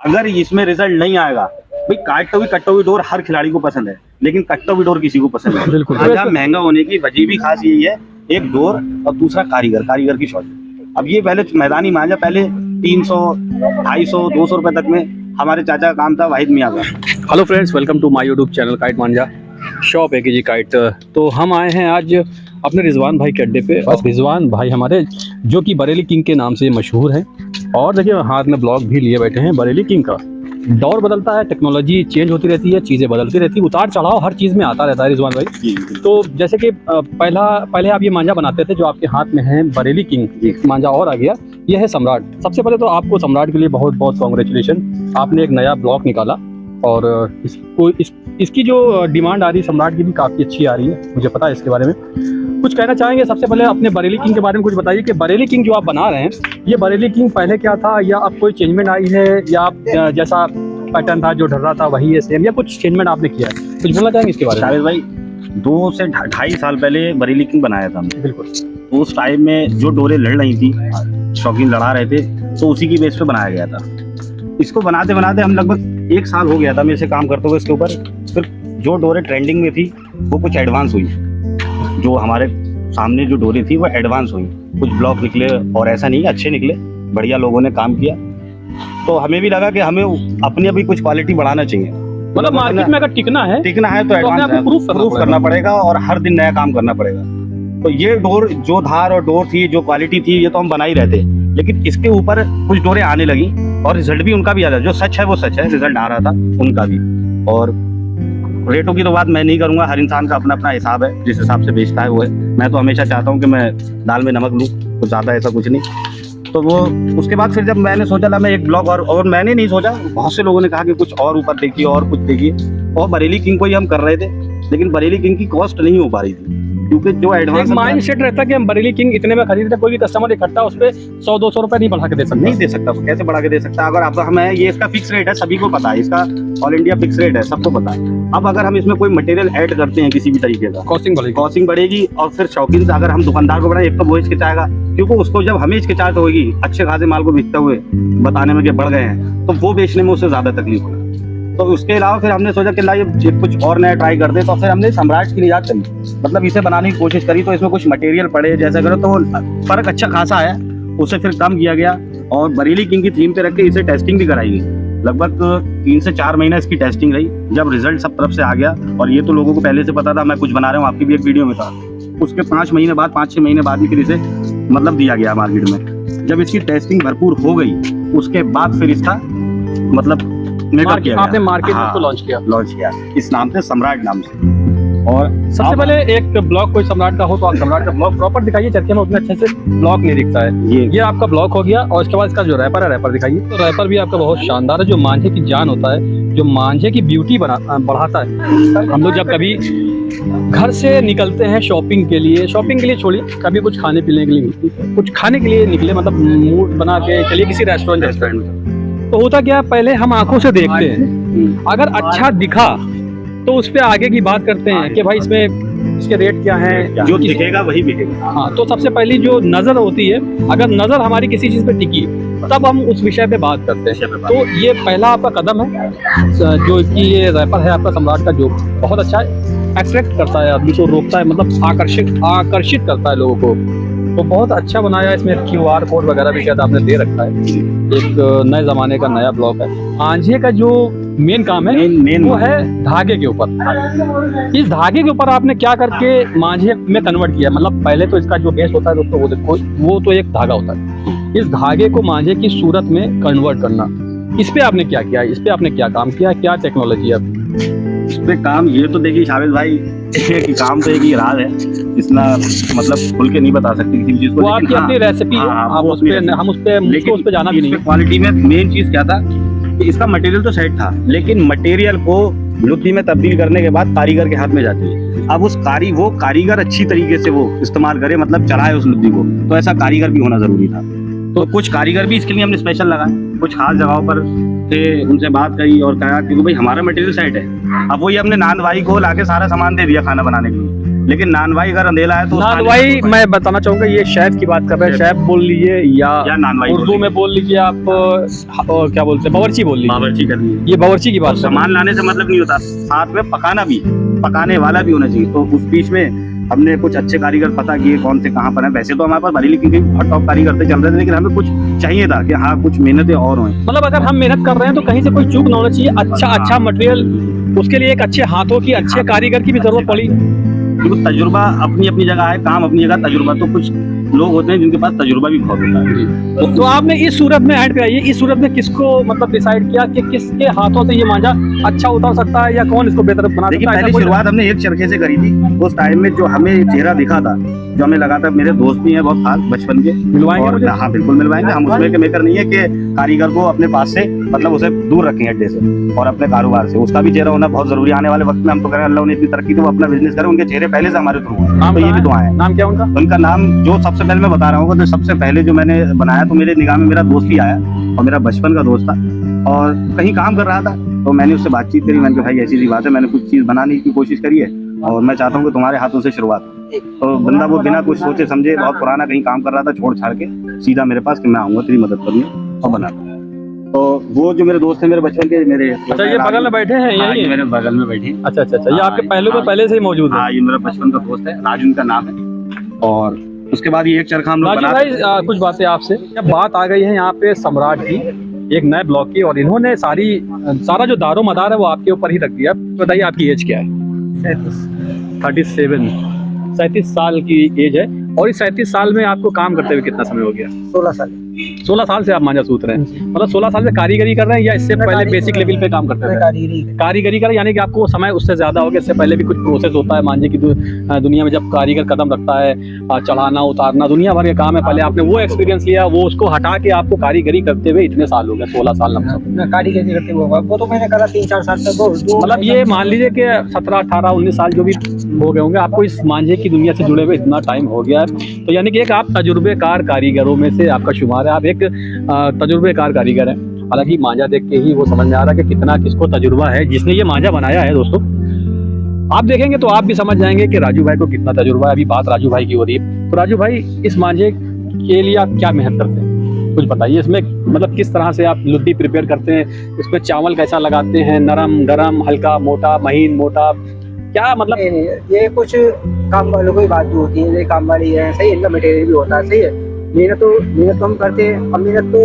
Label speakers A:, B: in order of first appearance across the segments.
A: अगर इसमें रिजल्ट नहीं आएगा, भाई कट्टा हुई डोर हर खिलाड़ी को पसंद है, लेकिन कट्टा हुई डोर किसी को पसंद नहीं।
B: बिल्कुल।
A: मांझा महंगा होने की वजह भी खास यही है, एक डोर और दूसरा कारीगर की शॉर्ट। अब ये पहले मैदानी मांझा पहले 300, 250, 200 रुपए तक में हमारे चाचा का काम था, वाहिद मियां का।
B: Hello friends, welcome to my YouTube channel kite मांझा शॉप है जी काइट। तो हम आए हैं आज अपने रिजवान भाई के अड्डे पे, और रिजवान भाई हमारे जो कि बरेली किंग के नाम से मशहूर हैं। और देखिए हाथ में ब्लॉग भी लिए बैठे हैं बरेली किंग का। दौर बदलता है, टेक्नोलॉजी चेंज होती रहती है, चीज़ें बदलती रहती है, उतार चढ़ाव हर चीज़ में आता रहता है रिजवान भाई। तो जैसे कि पहले आप ये मांझा बनाते थे जो आपके हाथ में है बरेली किंग, एक मांझा और आ गया, यह है सम्राट। सबसे पहले तो आपको सम्राट के लिए बहुत बहुत कॉन्ग्रेचुलेशन, आपने एक नया ब्लॉग निकाला और इसकी जो डिमांड आ रही है सम्राट की भी काफ़ी अच्छी आ रही है, मुझे पता है इसके बारे में। कुछ कहना चाहेंगे सबसे पहले अपने बरेली किंग के बारे में कुछ बताइए कि बरेली किंग जो आप बना रहे हैं, ये बरेली किंग पहले क्या था, या अब कोई चेंजमेंट आई है, या आप जैसा पैटर्न था जो ढल रहा था वही है सेम, या कुछ चेंजमेंट आपने किया है? कुछ बोलना चाहेंगे इसके बारे में?
A: शाहिद भाई 2 से 2.5 साल पहले बरेली किंग बनाया था हमने।
B: बिल्कुल।
A: तो उस टाइम में जो डोरे लड़ रही थी, शौकीन लड़ा रहे थे, तो उसी की बेस पे बनाया गया था। इसको बनाते बनाते हम लगभग 1 साल हो गया था मेरे से काम करते हुए इसके ऊपर। फिर जो डोरे ट्रेंडिंग में थी वो कुछ एडवांस हुई, जो हमारे सामने जो डोरी थी वो एडवांस हुई, कुछ ब्लॉक निकले और ऐसा नहीं अच्छे निकले, बढ़िया लोगों ने काम किया। तो हमें भी लगा कि हमें अपनी अभी कुछ क्वालिटी बढ़ाना चाहिए,
B: मतलब मार्केट में अगर टिकना है
A: तो एडवांस प्रूफ करना पड़ेगा और हर दिन नया काम करना पड़ेगा। तो ये डोर जो धार और डोर थी, जो क्वालिटी थी, ये तो हम बना ही रहते, लेकिन इसके ऊपर कुछ डोरे आने लगी और रिजल्ट भी उनका भी आ रहा है। जो सच है वो सच है, रिजल्ट आ रहा था उनका भी। और रेटों की तो बात मैं नहीं करूंगा, हर इंसान का अपना अपना हिसाब है, जिस हिसाब से बेचता है वो है। मैं तो हमेशा चाहता हूं कि मैं दाल में नमक लूं, कुछ ज़्यादा ऐसा कुछ नहीं। तो वो उसके बाद फिर जब मैंने सोचा था मैं एक ब्लॉग और मैंने नहीं सोचा, बहुत से लोगों ने कहा कि कुछ और ऊपर देखिए और कुछ देखिए, और बरेली किंग को ही हम कर रहे थे, लेकिन बरेली किंग की कॉस्ट नहीं हो पा रही थी, क्योंकि जो एडवांस
B: माइंड सेट रहता है कि हम बरेली किंग इतने में खरीदते, कोई भी कस्टमर इकट्ठा उस पर 100-200 रुपए नहीं बढ़ा के दे सकता।
A: नहीं दे सकता, तो कैसे बढ़ा के दे सकता? अगर आप हमें ये इसका फिक्स रेट है, सभी को पता है, इसका ऑल इंडिया फिक्स रेट है, सबको पता है। अब अगर हम इसमें कोई मटेरियल ऐड करते हैं किसी भी तरीके का, कॉस्टिंग बढ़ेगी। और फिर शौकीन से अगर हम दुकानदार को बढ़ाएं, एक तो वो हिचकिचाएगा, क्योंकि उसको जब हमें हिचकिचाहट होगी अच्छे खासे माल को बेचते हुए बताने में कि बढ़ गए हैं, तो वो बेचने में उससे ज्यादा तकलीफ होगी। तो उसके अलावा फिर हमने सोचा कि ये कुछ और नया ट्राई करते, तो फिर हमने सम्राट की निजात करी, मतलब इसे बनाने की कोशिश करी। तो इसमें कुछ मटेरियल पड़े जैसा करो, तो फर्क अच्छा खासा आया, उसे फिर कम किया गया और बरेली किंग की थीम पे रख के इसे टेस्टिंग भी कराई गई। लगभग 3 से 4 महीना इसकी टेस्टिंग रही। जब रिजल्ट सब तरफ से आ गया, और ये तो लोगों को पहले से पता था मैं कुछ बना रहा हूँ, आपकी भी एक वीडियो में था, उसके 5 महीने बाद 5-6 महीने बाद ही फिर इसे मतलब दिया गया मार्केट में। जब इसकी टेस्टिंग भरपूर हो गई, उसके बाद फिर इसका मतलब आपने मार्केट में लॉन्च किया इस नाम से, सम्राट नाम से। और
B: सबसे पहले एक ब्लॉग कोई सम्राट का हो तो आप सम्राट का ब्लॉग प्रॉपर दिखाइए, चर्चे में उतने अच्छे से ब्लॉग नहीं दिखता है। ये आपका ब्लॉग हो गया, और इसके बाद इसका जो रैपर है, रैपर दिखाइए। तो रैपर भी आपका बहुत शानदार है, जो मांझे की जान होता है, जो मांझे की ब्यूटी बढ़ाता है। हम लोग जब कभी घर से निकलते हैं शॉपिंग के लिए छोड़िए, कभी कुछ खाने पीने के लिए निकले, मतलब मूड बना के चलिए किसी रेस्टोरेंट, तो होता क्या, पहले हम आंखों से देखते हैं, अगर अच्छा दिखा तो उस पे आगे की बात करते हैं कि भाई इसके रेट क्या हैं,
A: जो दिखेगा वही बिकेगा।
B: हाँ, तो सबसे पहली जो नज़र होती है, अगर नज़र हमारी किसी चीज़ पे टिकी तब हम उस विषय पे बात करते हैं। तो ये पहला आपका कदम है, जो कि ये रैपर है आपका सम्राट का, जो बहुत अच्छा है, अट्रैक्ट करता है आदमी को, रोकता है, मतलब आकर्षित करता है लोगों को। तो बहुत अच्छा बनाया है, इसमें QR कोड वगैरह भी शायद आपने दे रखा है। एक नए ज़माने का नया ब्लॉग है। मांझे का जो मेन काम है वो है धागे के ऊपर। इस धागे के ऊपर आपने क्या करके मांझे में कन्वर्ट किया, मतलब पहले तो इसका जो बेस होता है दोस्तों, वो देखो, वो तो एक धागा होता है, इस धागे को मांझे की सूरत में कन्वर्ट करना, इस पे आपने क्या किया, इस पे आपने क्या काम किया, क्या टेक्नोलॉजी है
A: इस पे काम? ये तो देखिए शाहिद भाई कि काम तो एक ही राज है, इतना मतलब खुल के नहीं बता सकते किसी चीज को।
B: वो आपकी अपनी रेसिपी, हम उस पे जाना भी नहीं।
A: क्वालिटी में मेन चीज क्या था कि इसका मटेरियल तो सेट था, लेकिन मटेरियल को लुद्धि में तब्दील करने के बाद कारीगर के हाथ में जाती है। अब वो कारीगर अच्छी तरीके से वो इस्तेमाल करे, मतलब चलाए उस लुद्धि को, तो ऐसा कारीगर भी होना जरूरी था। तो कुछ कारीगर भी इसके लिए हमने स्पेशल लगाए, कुछ खास जगहों पर थे, उनसे बात करी और कहा कि भाई हमारा मटेरियल सेट है। अब वही हमने नान भाई को लाके सारा सामान दे दिया खाना बनाने के लिए, लेकिन नानवाई अगर अंधेला है तो
B: नानवाई मैं बताना चाहूंगा, ये शेफ की बात कर रहे हैं, शेफ बोल लीजिए या
A: नानवाई
B: उर्दू में बोल लीजिए आप, क्या बोलते हैं, बावर्ची बोल लीजिए।
A: बावर्ची कर लीजिए,
B: ये बावर्ची की बात।
A: सामान लाने से मतलब नहीं होता, साथ में पकाना भी, पकाने वाला भी होना चाहिए। तो उस बीच में हमने कुछ अच्छे कारीगर पता किए कौन से कहाँ पर है। वैसे तो हमारे पास बरेली क्योंकि बहुत टॉप कारीगर थे चल रहे थे, लेकिन हमें कुछ चाहिए था कि हाँ कुछ मेहनतें और हों।
B: मतलब अगर हम मेहनत कर रहे हैं तो कहीं से कोई चूक ना होना चाहिए। अच्छा मटेरियल, उसके लिए एक अच्छे हाथों की, अच्छे कारीगर की भी जरूरत पड़ी।
A: क्योंकि तजुर्बा अपनी अपनी जगह है, काम अपनी जगह, तजुर्बा तो कुछ लोग होते हैं जिनके पास तजुर्बा भी बहुत होता है।
B: तो आपने इस सूरत में ऐड कराइए, इस सूरत में किसको मतलब डिसाइड किया कि किसके हाथों से ये मांझा अच्छा उतर सकता है या कौन इसको बेहतर बना सकता है?
A: पहली शुरुआत हमने एक चरखे से करी थी। उस टाइम में जो हमें चेहरा दिखा था, जो हमें लगा था, मेरे दोस्त भी हैं बहुत खास बचपन के,
B: मिलवाएंगे?
A: हाँ बिल्कुल मिलवाएंगे। हम उसमें के मेकर नहीं है कि कारीगर को अपने पास से मतलब उसे दूर रखें अड्डे से और अपने कारोबार से। उसका भी चेहरा होना बहुत जरूरी। आने वाले वक्त में हम तो करें, अल्लाह ने इतनी तरक्की तो वो अपना बिजनेस करें, उनके चेहरे पहले से हमारे थ्रू हैं, तो ये भी दुआ है।
B: नाम क्या उनका?
A: उनका नाम जो सबसे पहले मैं बता रहा हूँ, तो सबसे पहले जो मैंने बनाया तो मेरे निगाह में मेरा दोस्त ही आया और मेरा बचपन का दोस्त था और कहीं काम कर रहा था। तो मैंने उससे बातचीत करी, मैंने कहा भाई ऐसी सी बात है, मैंने कुछ चीज़ बनाने की कोशिश करी है और मैं चाहता हूँ कि तुम्हारे हाथों से शुरुआत। तो बंदा वो बिना कुछ सोचे समझे, बहुत पुराना कहीं काम कर रहा था, छोड़ छाड़ के सीधा मेरे पास कि मैं आऊँगा तेरी मदद करने और बना। तो वो जो मेरे दोस्त हैं मेरे बचपन के, मेरे
B: अच्छा ये बगल में बैठे हैं, यही
A: मेरे बगल में बैठे।
B: अच्छा, ये आपके पहलू में पहले से ही मौजूद है?
A: हाँ, ये मेरा बचपन का दोस्त है, राजू उनका नाम है। और उसके बाद ये एक चरखा हम लोग
B: राजू भाई कुछ बातें आपसे। जब बात आ गई है यहाँ पे सम्राट की, एक नए ब्लॉक की, और इन्होंने सारा जो दारो मदार है वो आपके ऊपर ही रख दिया। बताइए आपकी एज क्या है? 37 साल की एज है। और इस 37 साल में आपको काम करते हुए कितना समय हो गया? 16 साल से आप मांझा सूत रहे हैं। मतलब 16 साल से कारीगरी कर रहे हैं या इससे पहले बेसिक लेवल पे काम करते थे? कारीगरी कर, यानी कि आपको समय उससे ज्यादा हो गया। इससे पहले भी कुछ प्रोसेस होता है मांझे की दुनिया में, जब कारीगर कदम रखता है, चढ़ाना उतारना दुनिया भर के काम है। पहले आपने वो एक्सपीरियंस लिया, वो उसको हटा के आपको कारीगरी करते हुए इतने साल हो गए, 16 साल
C: कारीगरी करते हुए वो तो मैंने करा 3-4 साल तक।
B: मतलब ये मान लीजिए कि 17, 18, 19 साल जो भी हो गए होंगे आपको इस मांझे की दुनिया से जुड़े हुए, इतना टाइम हो गया है। तो यानी कि एक आप तजुर्बेकार कारीगरों में से आपका शुमार है, आप एक तजुर्बेकार कारीगर हैं। हालांकि मांझा देख के ही वो समझ में आ रहा है कि कितना किसको तजुर्बा है जिसने ये मांझा बनाया है। दोस्तों आप देखेंगे तो आप भी समझ जाएंगे कि राजू भाई को कितना तजुर्बा है। अभी बात राजू भाई की हो रही है, तो राजू भाई इस मांझे के लिए आप क्या मेहनत करते हैं, कुछ बताइए। इसमें मतलब किस तरह से आप लुड्डी प्रिपेयर करते हैं, इसमें चावल कैसा लगाते हैं, नरम गरम, हल्का मोटा, महीन मोटा, क्या मतलब?
C: ये कुछ काम वालों की बात भी होती है, ये काम वाली है, सही है, इनका मटेरियल भी होता है, सही है। मेहनत तो हम करते हैं और मेहनत तो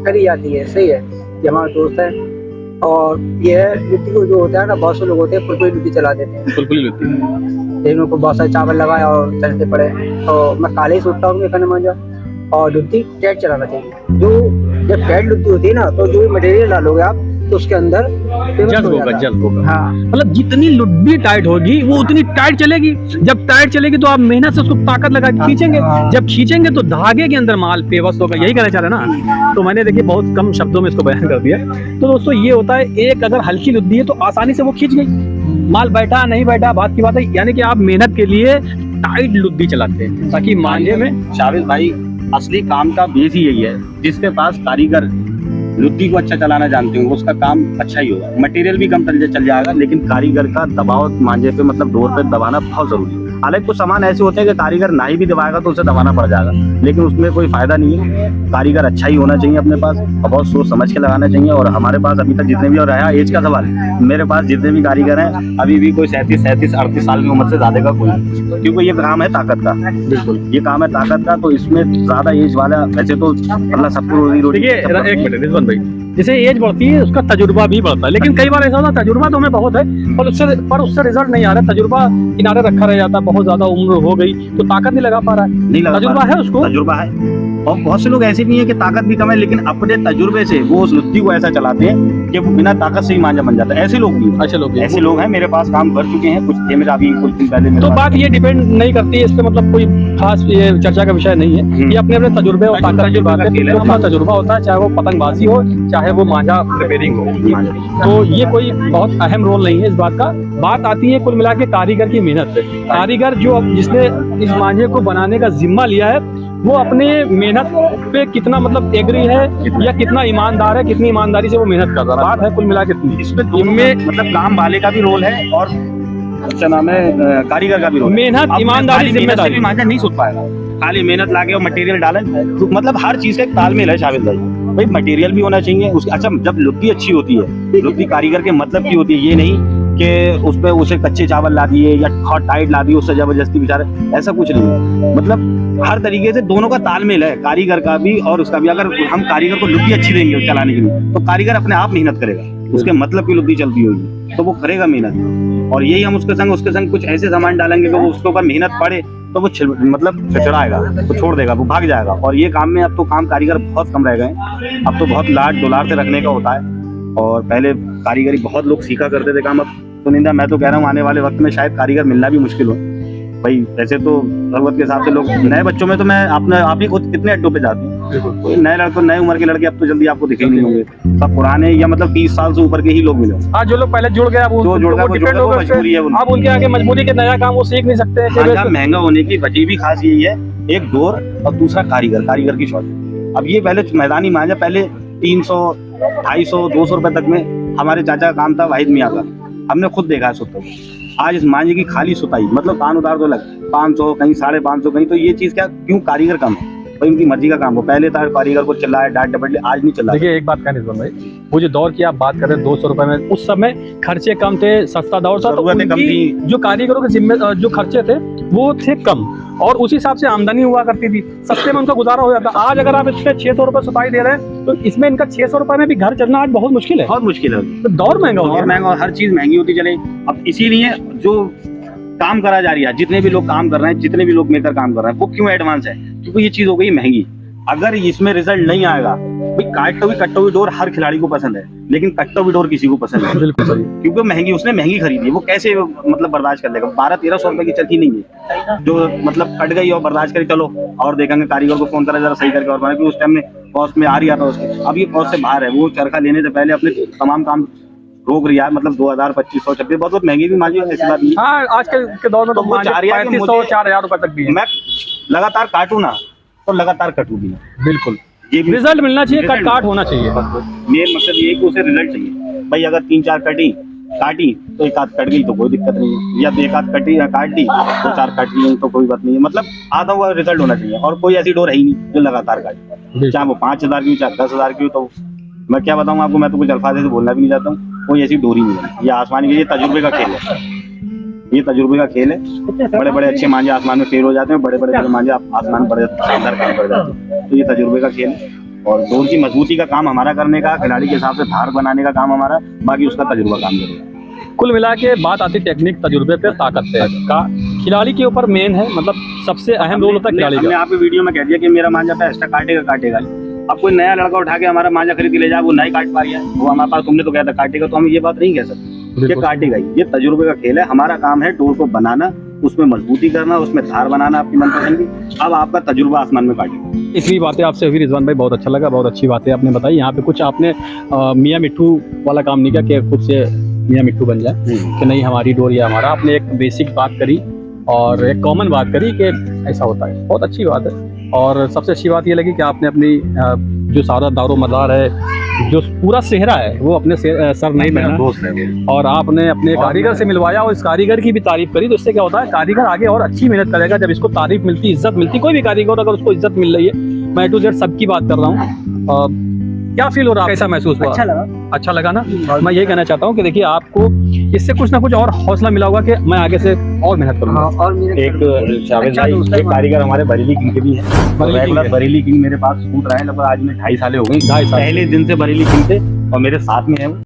C: करी जाती है, सही है। ये हमारा दोस्त है और ये लुट्टी को जो होता है ना, बहुत से लोग होते हैं फुलफुली लुट्टी चला देते हैं,
B: फुलफुली लुट्टी।
C: लेकिन उनको बहुत सारे चावल लगाए और चलते पड़े। तो मैं काले ही सोचता हूँ खाने मांझा और लुट्टी टाइट चलाना चाहिए। जो जब टाइट लुट्टी होती है ना, तो जो मटेरियल डालोगे आप तो उसके अंदर
B: जल्द होगा।
C: हाँ,
B: मतलब जितनी लुड्डी टाइट होगी वो उतनी टाइट चलेगी। जब टाइट चलेगी तो आप मेहनत से उसको ताकत लगा के खींचेंगे। जब खींचेंगे तो धागे के अंदर माल पेवस्त होगा, यही कहना चाह रहे हैं ना। तो मैंने देखिए बहुत कम शब्दों में इसको बयान कर दिया। तो दोस्तों ये होता है, एक अगर हल्की लुड्डी है तो आसानी से वो खींच गई, माल बैठा नहीं बैठा बात की बात है। यानी कि आप मेहनत के लिए टाइट लुड्डी चलाते हैं ताकि मांझे में।
A: शाबिज भाई असली काम का बेस ही यही है, जिसके पास कारीगर लुद्दी को अच्छा चलाना जानते हो उसका काम अच्छा ही होगा। मटेरियल भी कम चल जाएगा, लेकिन कारीगर का दबाव मांझे पे मतलब डोर पे दबाना बहुत जरूरी है। हालांकि कुछ सामान ऐसे होते हैं कि कारीगर ना ही भी दबाएगा तो उसे दबाना पड़ जाएगा, लेकिन उसमें कोई फायदा नहीं है। कारीगर अच्छा ही होना चाहिए अपने पास और बहुत सोच समझ के लगाना चाहिए। और हमारे पास अभी तक जितने भी, और रहा एज का सवाल, मेरे पास जितने भी कारीगर हैं अभी भी कोई 37, 38 साल की उम्र से ज्यादा का कोई नहीं, क्योंकि ये काम है ताकत का। बिल्कुल ये काम है ताकत का, तो इसमें ज्यादा एज वाला वैसे तो अल्लाह सबको रोजी।
B: देखिए एक मिनट रिजवान भाई, जैसे एज बढ़ती है उसका तजुर्बा भी बढ़ता है, लेकिन कई बार ऐसा होता है तजुर्बा तो हमें बहुत है पर उससे रिजल्ट नहीं आ रहा। तजुर्बा किनारे रखा रह जाता है, बहुत ज्यादा उम्र हो गई तो ताकत नहीं लगा पा रहा है।
A: नहीं लगा
B: तजुर्बा है उसको,
A: तजुर्बा है। और बहुत से लोग ऐसे भी हैं कि ताकत भी कम है, लेकिन अपने तजुर्बे से वो उस लुद्दी को ऐसा चलाते हैं कि वो बिना ताकत से ही मांझा बन जाता है। ऐसे लोग भी हैं, ऐसे लोग हैं मेरे पास काम कर चुके हैं, कुछ थे मेरा अभी कुछ दिन पहले।
B: तो बात ये डिपेंड नहीं करती है, इस पे मतलब कोई खास ये चर्चा का विषय नहीं है। ये अपने अपने तजुर्बे और ताकत की बात है। जो हमारा तजुर्बा होता है, चाहे वो पतंगबाजी हो चाहे वो मांझा रिपेयरिंग हो, तो ये कोई बहुत अहम रोल नहीं है इस बात का। बात आती है कुल मिला के कारीगर की मेहनत पे। कारीगर जो जिसने इस मांझे को बनाने का जिम्मा लिया है वो अपने मेहनत पे कितना मतलब एग्री है या कितना ईमानदार है, कितनी ईमानदारी से वो मेहनत कर रहा है। बात है कुल मिला के
A: इसमें मतलब काम वाले का भी रोल है और अच्छा नाम है कारीगर का भी रोल है।
B: मेहनत,
A: अब
B: ईमानदारी,
A: खाली मेहनत से
B: जिम्मेदारी।
A: भी मांझा नहीं सूख पाएगा। खाली मेहनत लाके और मटेरियल डालें तो मतलब हर चीज का एक तालमेल है शाबिल भाई। भाई मटेरियल भी होना चाहिए उसकी। अच्छा जब लुत्ती अच्छी होती है, लुत्ती कारीगर के मतलब की होती है, ये नहीं कि उस पे उसे कच्चे चावल ला दिए या हॉट टाइट ला दिए उससे जबरदस्ती बेचारे, ऐसा कुछ नहीं है। मतलब हर तरीके से दोनों का तालमेल है, कारीगर का भी और उसका भी। अगर हम कारीगर को लुत्ती अच्छी देंगे चलाने के लिए तो कारीगर अपने आप मेहनत करेगा, उसके मतलब की लुत्ती चलती होगी तो वो करेगा मेहनत। और यही हम उसके संग कुछ ऐसे सामान डालेंगे कि वो उसके ऊपर मेहनत पड़े तो वो मतलब छिछड़ाएगा, वो छोड़ देगा, वो भाग जाएगा। और ये काम में अब तो काम कारीगर बहुत कम रह गए, अब तो बहुत लाड डोलार से रखने का होता है। और पहले कारीगरी बहुत लोग सीखा करते थे काम। अब सुनिंदा मैं तो कह रहा हूँ आने वाले वक्त में शायद कारीगर मिलना भी मुश्किल हो भाई। वैसे तो जरूरत के हिसाब से लोग नए बच्चों में तो मैं आप ही खुद कितने अड्डों पे जाती हूँ, नए लड़कों नए उम्र के लड़के अब तो जल्दी आपको दिखे ही नहीं होंगे। सब पुराने या मतलब 30 साल से ऊपर के ही लोग मिले।
B: हाँ, जो लोग पहले जुड़ गए अब
A: जो जुड़ गया वो
B: डिपेंड हो गए,
A: मजबूरी है
B: अब उनके आगे मजबूरी के नया काम वो सीख नहीं सकते हैं।
A: खाना महंगा होने की वजह भी खास यही है, एक डोर और दूसरा कारीगर की शॉर्टेज। अब ये पहले मैदानी मांझा पहले 300, 250, 200 रुपए तक में हमारे चाचा का काम था वाहिद मियाँ का, हमने खुद देखा है सुतों। आज इस मांझे की खाली सुताई मतलब कान उतार तो लग 500 कहीं 550 कहीं, तो ये चीज क्या क्यों कारीगर कम है भाई, उनकी मर्जी का काम हो। पहले था कारीगर को चिल्लाए डांट डपट ले, आज नहीं चिल्ला।
B: देखिए एक बात कहने दो भाई, वो जो दौर की आप बात कर रहे हैं 200 रुपए में, उस समय खर्चे कम थे, सस्ता दौर था, तो
A: जरूरतें कम
B: उनकी
A: थी।
B: जो कारीगरों के जिम्मे जो खर्चे थे वो थे कम और उसी हिसाब से आमदनी हुआ करती थी, सस्ते में उनका गुजारा हो जाता। आज अगर आप इसके 600 रुपए सुताई दे रहे हैं तो इसमें इनका 600 रुपए में भी घर चलना आज बहुत मुश्किल है,
A: बहुत मुश्किल है।
B: तो दौर महंगा हो
A: और
B: गया।
A: महंगा और हर चीज महंगी होती चले। अब इसीलिए जो काम करा जा रही है, जितने भी लोग काम कर रहे हैं, जितने भी लोग मेकर काम कर रहे हैं, वो क्यों एडवांस है, क्योंकि ये चीज हो गई महंगी। अगर इसमें रिजल्ट नहीं आएगा भाई, कट्टो हुई डोर हर खिलाड़ी को पसंद है, लेकिन कट्टो हुई डोर किसी को पसंद नहीं।
B: बिल्कुल सही,
A: क्योंकि महंगी, उसने महंगी खरीदी है, वो कैसे मतलब बर्दाश्त कर लेगा। 1200-1300 रुपए की चलती नहीं है जो मतलब कट गई और बर्दाश्त करी, चलो और देखेंगे, कारीगर को फोन करा जरा सही करके और बनाए, क्योंकि उस टाइम में कॉस्ट में आ रही था उसके। अब ये कॉस्ट से बाहर है, वो चरखा लेने से पहले अपने तमाम काम रोक रही है। मतलब 2000, 2500, 2600 बहुत महंगी भी मांझी है, ऐसी बात नहीं।
B: हाँ आजकल के दौर में तो 3500, 4000 रुपए तक भी है।
A: मैं लगातार काटू ना तो लगातार कटू भी ना।
B: बिल्कुल,
A: ये भी
B: रिजल्ट मिलना चाहिए, कट काट होना चाहिए।
A: मेन मकसद ये है कि उसे रिजल्ट चाहिए भाई। अगर 3-4 काटी तो एक आध कट गई तो कोई दिक्कत नहीं है, या एक आध कटी या काट दी तो 4 कट गई तो कोई बात नहीं है। मतलब आधा हुआ रिजल्ट होना चाहिए। और कोई ऐसी डोर है ही नहीं जो लगातार काटे, चाहे वो 5000 की चाहे 10,000 की हो। तो मैं क्या बताऊँ आपको, मैं तो कुछ अल्फाज से बोलना भी नहीं चाहता हूँ। कोई ऐसी डोर ही नहीं है, ये आसमान की, ये तजुर्बे का खेल है, ये तजुर्बे का खेल है। बड़े बड़े अच्छे मांझे आसमान में फेल हो जाते हैं, बड़े बड़े मांझे आसमान बड़े शानदार काम कर जाते हैं। तो ये तजुर्बे का खेल है। और डोर की मजबूती का काम हमारा करने का, खिलाड़ी के हिसाब से धार बनाने का काम हमारा, बाकी उसका तजुर्बा काम करेगा।
B: कुल मिला के बात आती टेक्निक, तजुर्बे पे, ताकत पे का खिलाड़ी के ऊपर मेन है, मतलब सबसे अहम रोल होता है खिलाड़ी
A: हमने
B: का।
A: आपकी वीडियो में कह दिया कि मेरा मांझा पे एक्स्ट्रा काटेगा। अब कोई नया लड़का उठा के हमारा मांझा खरीद के ले जाए, वो नहीं काट पा रहा है, वो हमारे पास तुमने तो कहता काटेगा, तो हम ये बात नहीं कह सकते ये काटेगा ही। ये तजुर्बे का खेल है। हमारा काम है डोर को बनाना, उसमें मजबूती करना, उसमें धार बनाना अपनी मनपसंद की। अब आपका तजुर्बा आसमान में काटेगा।
B: इतनी बातें आपसे हुई रिजवान भाई, बहुत अच्छा लगा, बहुत अच्छी बातें आपने बताई। यहाँ पे कुछ आपने मियाँ मिट्ठू वाला काम नहीं किया कि खुद से मियाँ मिट्ठू बन जाए कि नहीं हमारी डोर या हमारा। आपने एक बेसिक बात करी और एक कॉमन बात करी कि ऐसा होता है, बहुत अच्छी बात है। और सबसे अच्छी बात ये लगी कि आपने अपनी जो सारा दारो मदार है, जो पूरा सेहरा है, वो अपने सर नहीं पहना
A: दोस्त है
B: और आपने अपने कारीगर से मिलवाया और इस कारीगर की भी तारीफ करी। तो इससे क्या होता है, कारीगर आगे और अच्छी मेहनत करेगा जब इसको तारीफ मिलती, इज्जत मिलती। कोई भी कारीगर अगर उसको इज्जत मिल रही है, मैं A to Z सबकी बात कर रहा हूँ। क्या फील हो रहा है, कैसा महसूस हुआ? अच्छा लगा ना। मैं यही कहना चाहता हूँ कि देखिए आपको इससे कुछ ना कुछ और हौसला मिला होगा कि मैं आगे से और मेहनत करूँगा।
C: और
A: एक शाबिल भाई, एक कारीगर हमारे बरेली किंग के भी हैं। रेगुलर बरेली किंग मेरे पास छूट रहा है, लगभग आज में 2.5 साल हो गए।
B: 2.5 साल
A: पहले दिन से बरेली किंग थे और मेरे साथ में है वो।